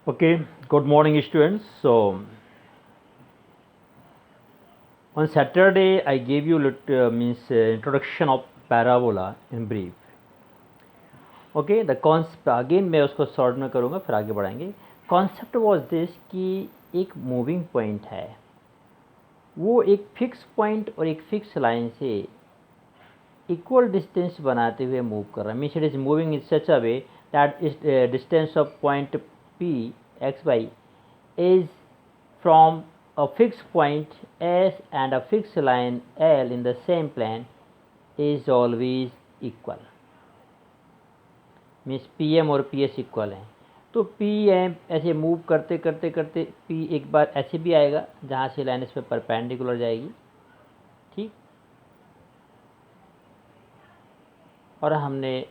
Okay, good morning, students. So, on Saturday, I gave you introduction of parabola in brief. Okay, the concept again मैं उसको short में करूँगा फिर आगे बढ़ाएंगे. कॉन्सेप्ट वॉज दिस कि एक मूविंग पॉइंट है, वो एक फिक्स पॉइंट और एक फिक्स लाइन से इक्वल डिस्टेंस बनाते हुए मूव कर रहा है. Means it is moving in such a way that distance of point P X Y is from a fixed point S and a fixed line L in the same plane is always equal. Means P M और P S equal हैं. तो P M ऐसे move करते करते करते P एक बार ऐसे भी आएगा जहाँ से लाइन इस पर परपेंडिकुलर जाएगी. ठीक, और हमने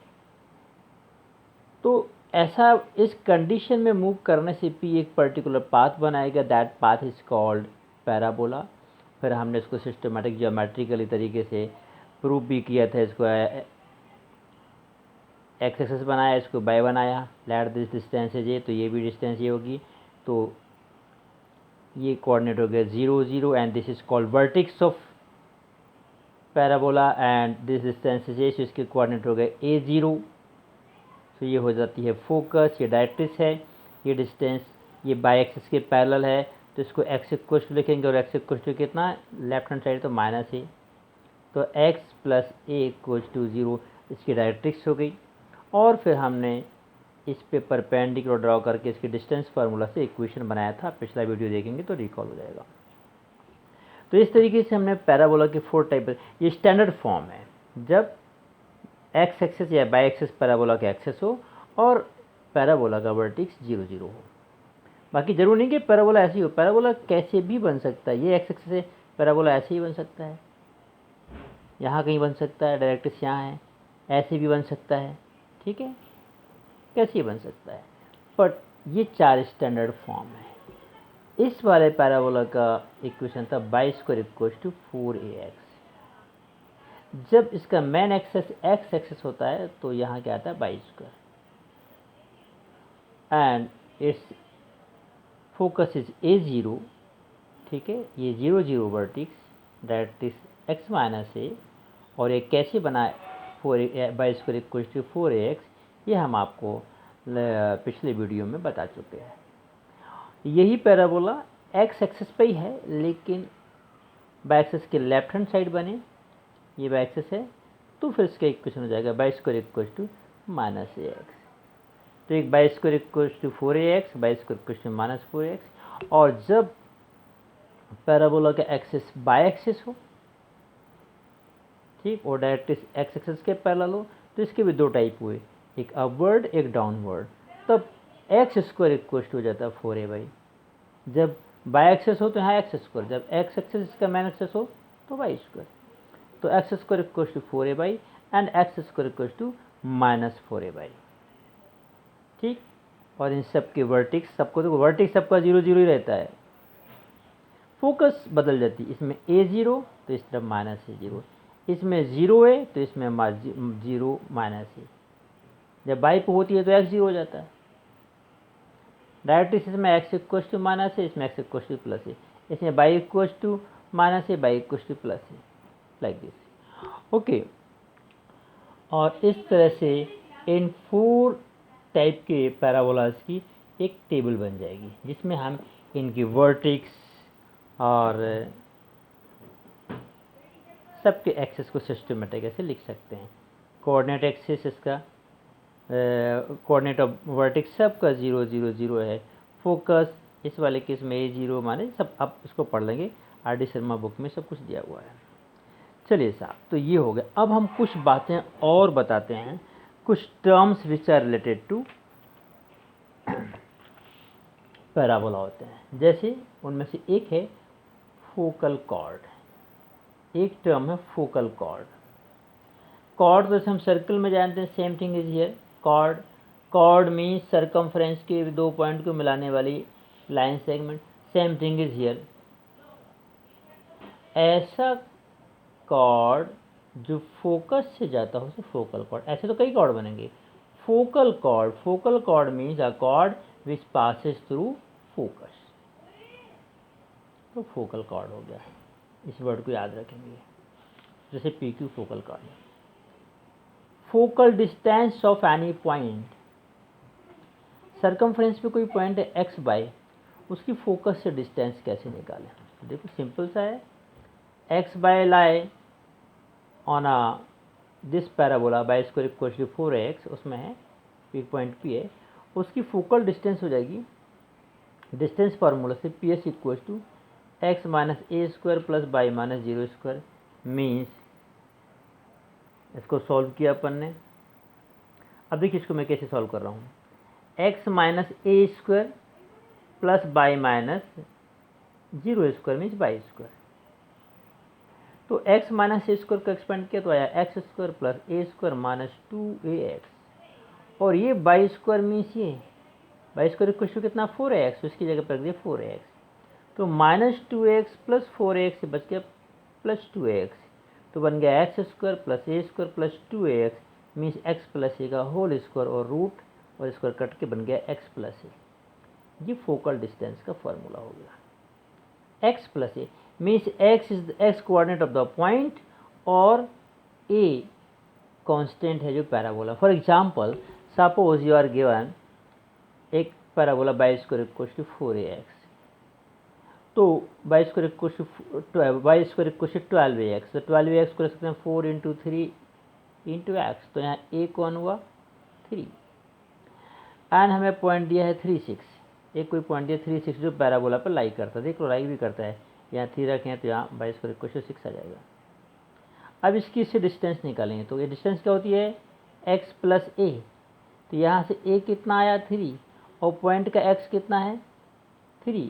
तो ऐसा इस कंडीशन में मूव करने से पी एक पर्टिकुलर पाथ बनाएगा. That path is called parabola. फिर हमने इसको सिस्टमेटिक ज्योमेट्रिकली तरीके से प्रूव भी किया था. इसको एक्स एक्सेस बनाया, इसको बाय बनाया. लेट दिस डिस्टेंस है ये, तो ये भी डिस्टेंस ये होगी. तो ये कोऑर्डिनेट हो गया 0 0 and this is called vertices of parabola and this distance है ये, so इसके कोऑर्डिनेट हो गए A0. तो ये हो जाती है फोकस, ये डायरेक्ट्रिक्स है. ये डिस्टेंस ये बाई एक्सिस के पैरेलल है, तो इसको एक्स इक्वल टू लिखेंगे. और एक्स इक्वल टू कितना, लेफ्ट हैंड साइड तो माइनस ए, तो X plus A equal to 0 इसकी डायरेक्ट्रिक्स हो गई. और फिर हमने इस पे परपेंडिकुलर ड्रॉ करके इसके डिस्टेंस फार्मूला से इक्वेशन बनाया था. पिछला वीडियो देखेंगे तो रिकॉल हो जाएगा. तो इस तरीके से हमने पैराबोला के 4 टाइप, ये स्टैंडर्ड फॉर्म है जब एक्स एक्सेस या बाई एक्सेस पैराबोला का एक्सेस हो और पैराबोला का वर्टिक्स 0 0 हो. बाकी जरूर नहीं कि पैराबोला ऐसे ही हो, पैराबोला कैसे भी बन सकता है. ये एक्स एक्सेस से पैराबोला ऐसे ही बन सकता है, यहाँ कहीं बन सकता है, डायरेक्ट्रिक्स यहाँ है, ऐसे भी बन सकता है. ठीक है, कैसे ही बन सकता है. बट ये 4 स्टैंडर्ड फॉर्म है. इस वाले पैराबोला का इक्वेशन था by square equal to 4ax. जब इसका मेन एक्सेस एक्स एक्सेस होता है तो यहाँ क्या आता है by square, and it's focus is A0. ठीक है, ये 0 0 वर्टिक्स डायरेक्ट्रिक्स एक्स माइनस ए. और ये कैसे बनाए 4 by square equal to 4ax, ये हम आपको पिछले वीडियो में बता चुके हैं. यही पैराबोला एक्स एक्सेस पे ही है, लेकिन बाई एक्सेस के लेफ्ट हैंड साइड बने, ये बाई एक्सेस है, तो फिर इसका इक्वेशन हो जाएगा Y square equal to minus A X. तो एक Y square equal to 4ax, Y square equal to minus 4x. और जब पैराबोला का एक्सेस बाई एक्सेस हो, ठीक, और डायरेक्ट्रिक्स एक्स एक्सेस के पैरेलल हो, तो इसके भी 2 टाइप हुए, एक अपवर्ड एक डाउनवर्ड. तब एक्स स्क्वायर इक्वल टू हो जाता है 4a बाई. जब बाई एक्सेस हो तो यहाँ एक्स स्क्वायर, जब एक्स एक्सेस इसका मैन एक्सेस हो तो वाई स्क्वायर. तो X square equal to 4a Y and X square equal to minus 4a Y. ठीक, और इन सब के वर्टिक्स सबको, तो वर्टिक्स सबका 0 0 ही रहता है. फोकस बदल जाती है, इसमें A0 तो इस तरफ माइनस A0, इसमें 0 है तो इसमें 0 माइनस है. जब बाई पे होती है तो x 0 हो जाता है. डायरेक्ट्रिक्स इसमें x इक्वल टू माइनस है, इसमें x इक्वल टू प्लस है, इसमें बाई इक्वल टू माइनस है, बाई इक्वल टू प्लस है, लाइक दिस. ओके, और इस तरह से इन 4 टाइप के पैराबोलास की एक टेबल बन जाएगी, जिसमें हम इनकी वर्टिक्स और सबके एक्सेस को सिस्टमेटिक ऐसे लिख सकते हैं. कोऑर्डिनेट एक्सेस इसका कोऑर्डिनेट ऑफ वर्टिक्स सबका 0 0 0 है. फोकस इस वाले केस में A0 माने सब, आप इसको पढ़ लेंगे, R.D. शर्मा बुक में सब कुछ दिया हुआ है. चलिए साहब, तो ये हो गया. अब हम कुछ बातें और बताते हैं, कुछ terms which are related to parabola होते हैं. जैसे उनमें से एक है फोकल कॉर्ड. एक टर्म है फोकल कॉर्ड. कॉर्ड तो हम सर्कल में जानते हैं, same thing is here. Chord, chord means circumference के 2 पॉइंट को मिलाने वाली line segment. Same thing is here. ऐसा कॉर्ड जो फोकस से जाता हो उसे फोकल कॉर्ड. ऐसे तो कई कॉर्ड बनेंगे. Focal chord, focal chord means a chord which passes through focus. तो फोकल कॉर्ड हो गया, इस वर्ड को याद रखेंगे, जैसे P Q focal chord. Focal distance of any point, circumference पे कोई पॉइंट है एक्स बाय, उसकी फोकस से डिस्टेंस कैसे निकालें? देखो सिंपल सा है, X Y lie on a this parabola Y square equal to 4x, उसमें है एक पॉइंट पी है, उसकी फोकल डिस्टेंस हो जाएगी, डिस्टेंस फार्मूला से P S equal to X minus A square plus Y minus zero square. Means इसको solve किया अपन ने। अब देखिए इसको मैं कैसे सॉल्व कर रहा हूँ, x minus A square plus Y minus zero square means by square. तो एक्स माइनस ए स्क्वायर का एक्सपेंड किया तो आया x square plus a square minus 2ax, और ये बाई स्क्वायर मीन्स ये बाई स्क्वायर इक्वल टू कितना 4x, उसकी जगह पर रख दिया 4x, तो माइनस 2x प्लस 4x से बच गया प्लस 2x, तो बन गया x square plus a square plus 2ax means x plus a का होल स्क्वायर और रूट और स्क्वायर कट के बन गया एक्स प्लस ए। ये फोकल डिस्टेंस का फॉर्मूला हो गया। X plus a means x is the x coordinate of the point और ए कांस्टेंट है जो parabola. For example suppose you are given एक parabola y square equal to 4ax, तो by square equal to 12ax, तो 12ax को रख सकते हैं 4 इंटू 3 इंटू एक्स, तो यहाँ ए कौन हुआ 3, एंड हमें पॉइंट दिया है 3 6, एक कोई पॉइंट दिया 3 6 जो पैराबोला पर लाई करता है, देख लो लाई भी करता है, यहाँ 3 रखें तो यहाँ बाई स्क्वायर इक्वल टू 6 आ जाएगा। अब इसकी इससे डिस्टेंस निकालेंगे, तो ये डिस्टेंस क्या होती है x प्लस ए, तो यहाँ से a कितना आया 3 और पॉइंट का x कितना है 3,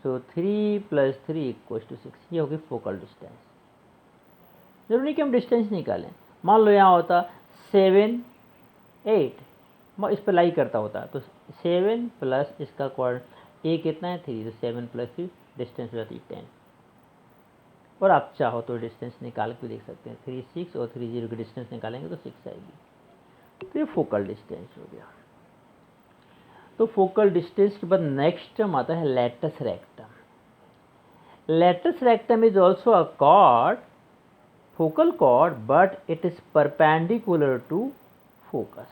सो 3 प्लस 3 इक्वल टू 6, ये होगी फोकल डिस्टेंस। जरूरी नहीं कि हम डिस्टेंस निकालें, मान लो यहाँ होता 7 8, इस पर लाई करता होता, तो 7 प्लस इसका क्वाड ए कितना है 3, तो 7 प्लस 3 डिस्टेंस हो जाती है 10, और आप चाहो तो डिस्टेंस निकाल के देख सकते हैं, 3 6 और 3 0 की डिस्टेंस निकालेंगे तो 6 आएगी। तो ये फोकल डिस्टेंस हो गया। तो फोकल डिस्टेंस के बाद नेक्स्ट टर्म आता है latus rectum. Latus rectum is also a chord, focal chord, but it is perpendicular to focus,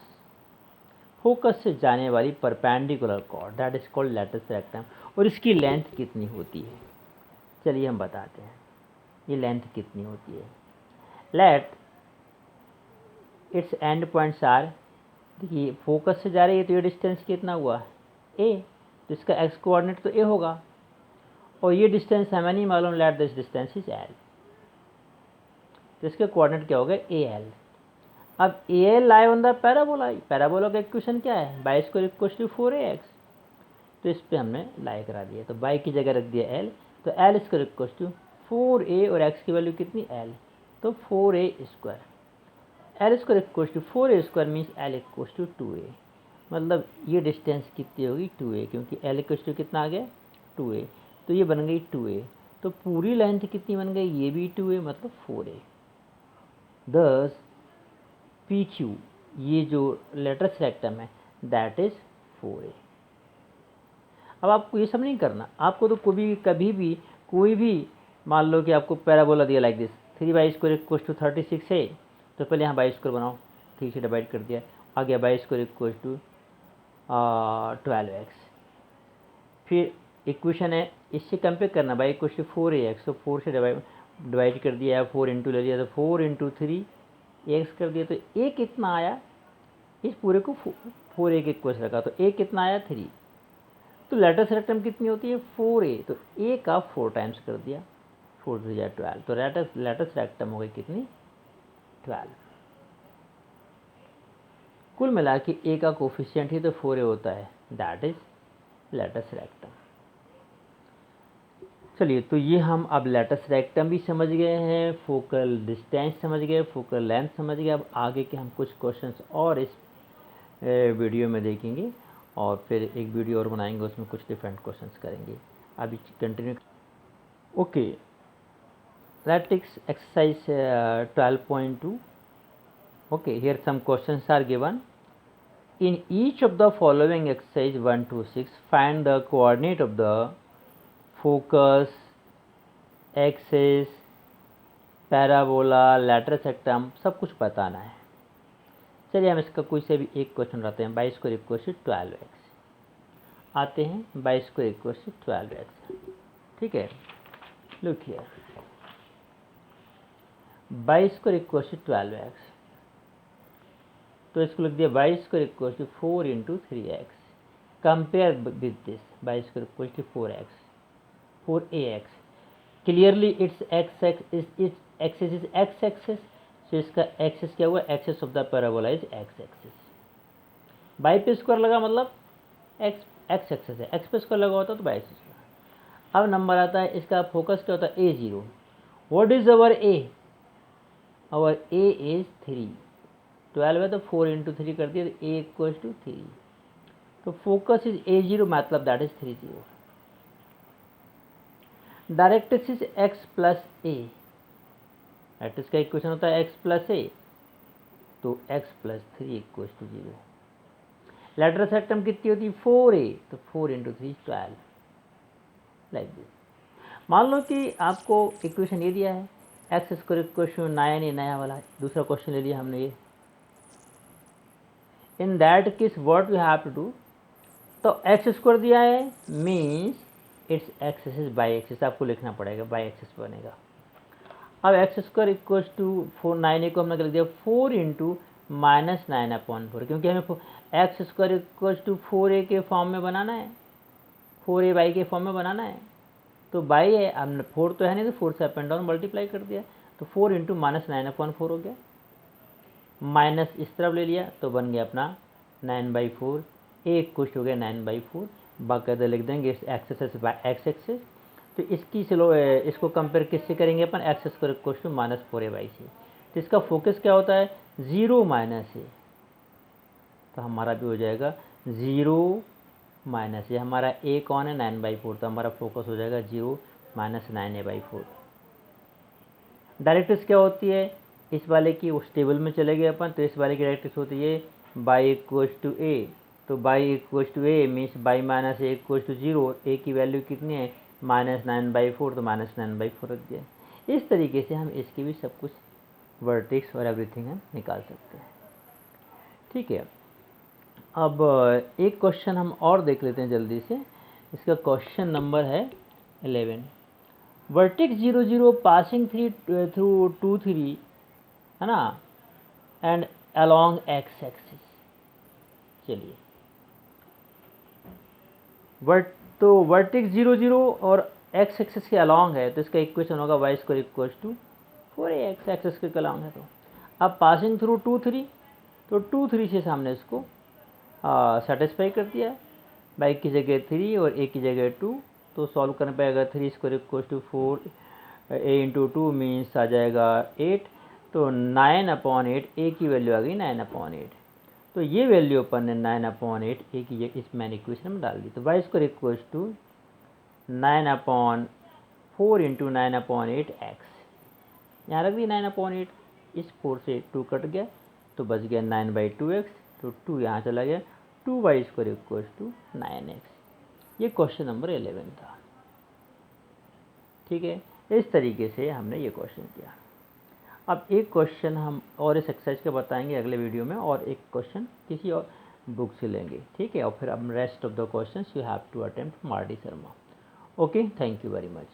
focus से जाने वाली perpendicular chord, that is called latus rectum. और इसकी लेंथ कितनी होती है, चलिए हम बताते हैं ये लेंथ कितनी होती है। Let its end points are, देखिए फोकस से जा रही है तो ये डिस्टेंस कितना हुआ a, तो इसका x कोऑर्डिनेट तो a होगा, और ये डिस्टेंस हमें नहीं मालूम, let this distance is l, तो इसके कोऑर्डिनेट क्या हो गए al। अब al lie on the parabola, parabola का इक्वेशन क्या है by square equal to 4ax, तो इस पर हमने लाई करा दिया, तो बाई की जगह रख दिया l, तो l square equal to 4a और x की वैल्यू कितनी l, तो 4a square, L square equal to 4a square means l equal to 2a, मतलब ये डिस्टेंस कितनी होगी 2a, क्योंकि l इक्वल टू कितना आ गया 2a, तो ये बन गई 2a, तो पूरी लेंथ कितनी बन गई, ये भी 2a मतलब 4a। दस पी क्यू, ये जो लेटस रेक्टम है दैट इज 4a। अब आपको ये सब नहीं करना, आपको तो कभी भी कोई भी मान लो कि आपको पैराबोला दिया like this, 3 Y square equal to 36 है, तो पहले यहाँ बाई स्क्वायर बनाओ, 3 से डिवाइड कर दिया, आ गया by square equal to 12x, फिर इक्वेशन है इससे कंपेयर करना, बाई इक्वल टू 4ax, तो 4 से डिवाइड कर दिया, 4 इंटू ले लिया, तो 4 इंटू 3 x कर दिया, तो a कितना आया, इस पूरे को 4a के इक्वल रखा, तो a कितना आया 3, तो लेटस रेक्टम कितनी होती है 4a, तो a का 4 टाइम्स कर दिया, 4 3 जा 12, तो लेटस रेक्टम हो गई कितनी 12। कुल मिला के a का कोफिशिएंट ही तो 4a होता है, दैट इज लेटस रेक्टम। चलिए, तो ये हम अब लेटस रेक्टम भी समझ गए हैं, फोकल डिस्टेंस समझ गए, फोकल लेंथ समझ गए। अब आगे के हम कुछ क्वेश्चंस और इस वीडियो में देखेंगे, और फिर एक वीडियो और बनाएंगे, उसमें कुछ डिफरेंट क्वेश्चंस करेंगे। अभी continue. Okay, let's take exercise 12.2. Okay, here some questions are given. In each of the following exercise 1 to 6, find the coordinate of the focus, axis, parabola, latus rectum, सब कुछ बताना है। चलिए हम इसका कोई से भी एक क्वेश्चन लाते हैं। By square equal to 12x आते हैं। By square equal to 12x, ठीक है। Look here, Y square equal to 12x, तो इसको लिख दिया Y square equal to 4 into 3x। Compare with this, Y square equal to 4x 4ax। Clearly it's it's axis is X axis, तो इसका axis क्या हुआ, axis of the parabola is X axis. Y पे square लगा मतलब X axis है, X पे square लगा होता तो बाई स्क्वायर। अब नंबर आता है, इसका फोकस क्या होता है, a0। What is our a? Our a is 3। 12 है तो 4 इंटू 3 कर दिया, तो a इक्वल टू 3। तो फोकस इज a0, मतलब that is 30। Directrix is x plus a, directrix का इक्वेशन होता है x प्लस a, तो x plus 3 equal to 0। Latus rectum कितनी होती है, 4a, तो 4 इंटू 3 12, लाइक दिस। मान लो कि आपको इक्वेशन ये दिया है, एक्स स्क्वायर इक्वल टू 9, ये नया वाला दूसरा क्वेश्चन ले लिया हमने ये। In that case what we have to do, तो एक्स स्क्वायर दिया है means it's axis is Y axis, आपको लिखना पड़ेगा, बाई एक्सिस बनेगा। अब x square equal to 4, 9a को हमने कर दिया 4 इंटू माइनस 9/4, क्योंकि हमें x square equal to 4a के फॉर्म में बनाना है, 4a बाई के फॉर्म में बनाना है। तो बाई है, हमने 4 तो है नहीं, तो 4 से अप एंड डाउन मल्टीप्लाई कर दिया, तो 4 इंटू माइनस 9/4 हो गया। माइनस इस तरफ ले लिया तो बन गया अपना 9/4, एक कुछ हो गया 9/4। बाकायदा लिख देंगे इस एक्सेस बाई एक्स एक्सेस। तो इसकी चलो इसको कंपेयर किससे करेंगे अपन, x square equal to minus 4a/, से। तो इसका फोकस क्या होता है, 0 माइनस a, तो हमारा भी हो जाएगा 0 माइनस a। हमारा a कौन है, 9/4, तो हमारा फोकस हो जाएगा 0 माइनस 9a/4। डायरेक्ट्रिक्स क्या होती है, इस वाले की उस टेबल में चले गए अपन, तो इस वाले की डायरेक्ट्रिक्स होती है बाई इक्वल टू a, तो Y equal to a means Y minus a equal to 0। a की वैल्यू कितनी है, माइनस 9/4, तो माइनस 9/4 रख दिया। इस तरीके से हम इसकी भी सब कुछ वर्टेक्स और एवरीथिंग हम निकाल सकते हैं, ठीक है। अब एक क्वेश्चन हम और देख लेते हैं जल्दी से। इसका क्वेश्चन नंबर है 11। वर्टेक्स 0 0 पासिंग थ्रू 2 3, है ना, एंड अलोंग एक्स एक्सिस। चलिए तो वर्टेक्स 0 0 और एक्स एक्सिस के अलोंग है, तो इसका इक्वेशन होगा Y square equal to 4ax, axis के अलोंग है। तो अब पासिंग थ्रू 2 3, तो 2 3 से सामने इसको सेटिस्फाई कर दिया है। बाई की जगह 3 और a की जगह 2, तो सॉल्व करने पे आएगा 3 square equal to 4a into 2 means आ जाएगा 8, तो 9/8, a की वैल्यू आ गई 9/8। तो ये वैल्यू अपन ने 9/8 a की इस मैंने इक्वेशन में डाल दी। तो Y square equal to 9/4 into 9/8 x, यहाँ रख दी 9/8, इस 4 से 2 कट गया तो बच गया 9/2x, तो 2 यहाँ चला गया, 2y square equal to 9x। ये क्वेश्चन नंबर 11 था, ठीक है। इस तरीके से हमने ये क्वेश्चन किया। अब एक क्वेश्चन हम और इस एक्सरसाइज का बताएंगे अगले वीडियो में, और एक क्वेश्चन किसी और बुक से लेंगे, ठीक है। और फिर अब rest of the questions you have to attempt मार्डी Sharma. Okay, thank you very much.